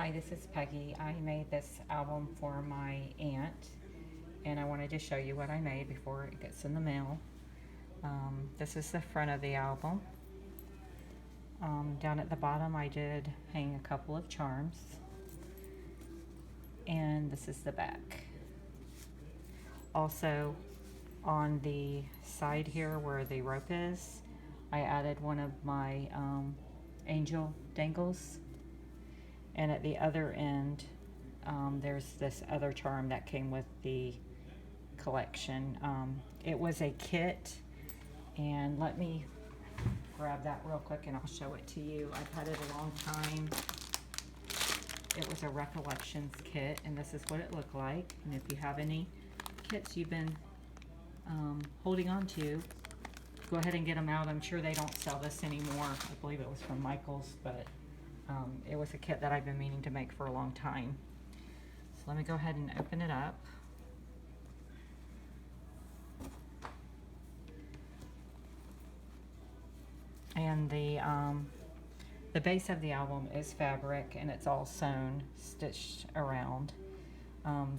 Hi, this is Peggy. I made this album for my aunt, and I wanted to show you what I made before it gets in the mail. This is the front of the album. Down at the bottom I did hang a couple of charms, and this is the back. Also, on the side here where the rope is, I added one of my angel dangles, and at the other end there's this other charm that came with the collection. It was a kit, and let me grab that real quick and I'll show it to you. I've had it a long time. It was a Recollections kit, and this is what it looked like. And if you have any kits you've been holding on to, go ahead and get them out. I'm sure they don't sell this anymore. I believe it was from Michael's, but it was a kit that I've been meaning to make for a long time. So let me go ahead and open it up. And the base of the album is fabric, and it's all sewn, stitched around.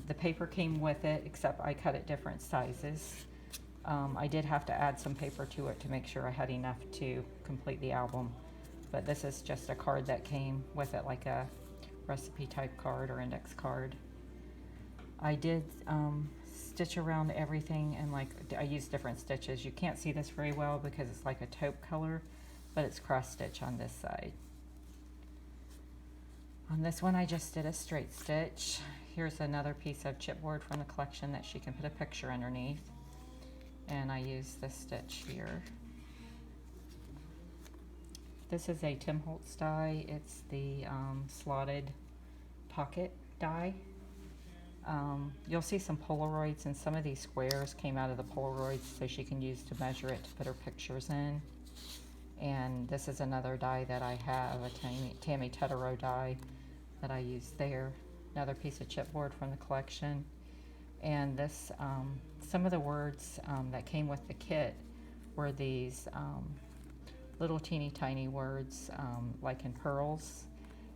The paper came with it, except I cut it different sizes. I did have to add some paper to it to make sure I had enough to complete the album. But this is just a card that came with it, like a recipe type card or index card. I did stitch around everything, and I used different stitches. You can't see this very well because it's like a taupe color, but it's cross stitch on this side. On this one I just did a straight stitch. Here's another piece of chipboard from the collection that she can put a picture underneath, and I used this stitch here. This is a Tim Holtz die. It's the slotted pocket die. You'll see some Polaroids, and some of these squares came out of the Polaroids, so she can use to measure it to put her pictures in. And this is another die that I have, a Tammy Tetero die that I used there. Another piece of chipboard from the collection. And this, some of the words that came with the kit were these little teeny tiny words, like in pearls,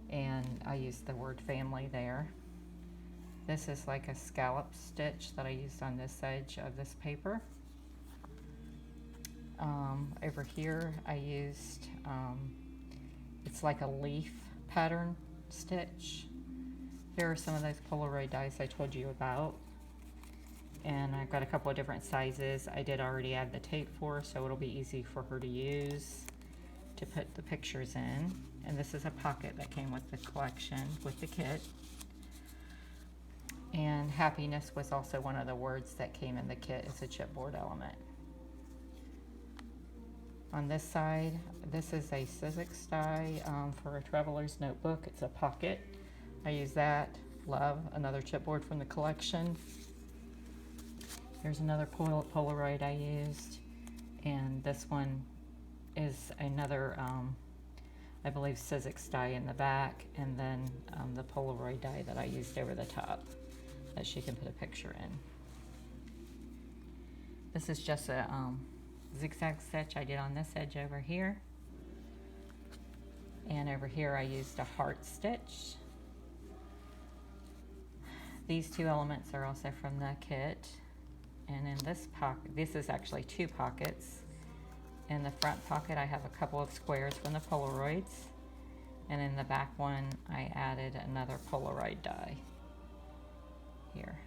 and I used the word family there. This is like a scallop stitch that I used on this edge of this paper. Over here I used, it's like a leaf pattern stitch. Here are some of those Polaroid dies I told you about, and I've got a couple of different sizes. I did already add the tape for, so it'll be easy for her to use to put the pictures in. And this is a pocket that came with the collection, with the kit. And happiness was also one of the words that came in the kit as a chipboard element. On this side, this is a Sizzix die for a traveler's notebook. It's a pocket. I use that. Love, another chipboard from the collection. Here's another Polaroid I used, and this one is another, I believe, Sizzix die in the back, and then the Polaroid die that I used over the top that she can put a picture in. This is just a zigzag stitch I did on this edge over here, and over here I used a heart stitch. These two elements are also from the kit. And in this pocket, this is actually two pockets. In the front pocket I have a couple of squares from the Polaroids, and in the back one I added another Polaroid die here.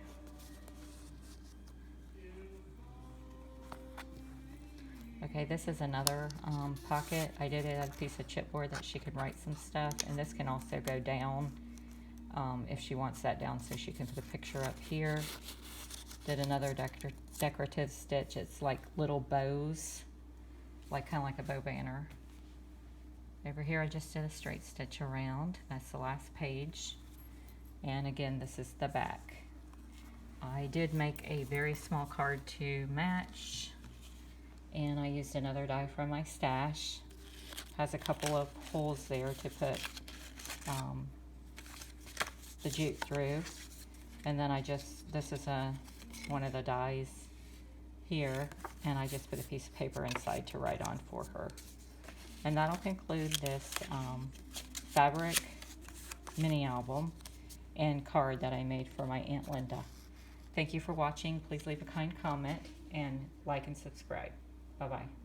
Okay, this is another pocket. I did add a piece of chipboard that she could write some stuff, and this can also go down if she wants that down, so she can put a picture up here. Did another decorative stitch. It's like little bows, like kind of like a bow banner. Over here I just did a straight stitch around. That's the last page. And again, this is the back. I did make a very small card to match, and I used another die from my stash. Has a couple of holes there to put the jute through. And then this is one of the dies here, and I just put a piece of paper inside to write on for her. And that'll conclude this fabric mini album and card that I made for my Aunt Linda. Thank you for watching. Please leave a kind comment and like and subscribe. Bye-bye.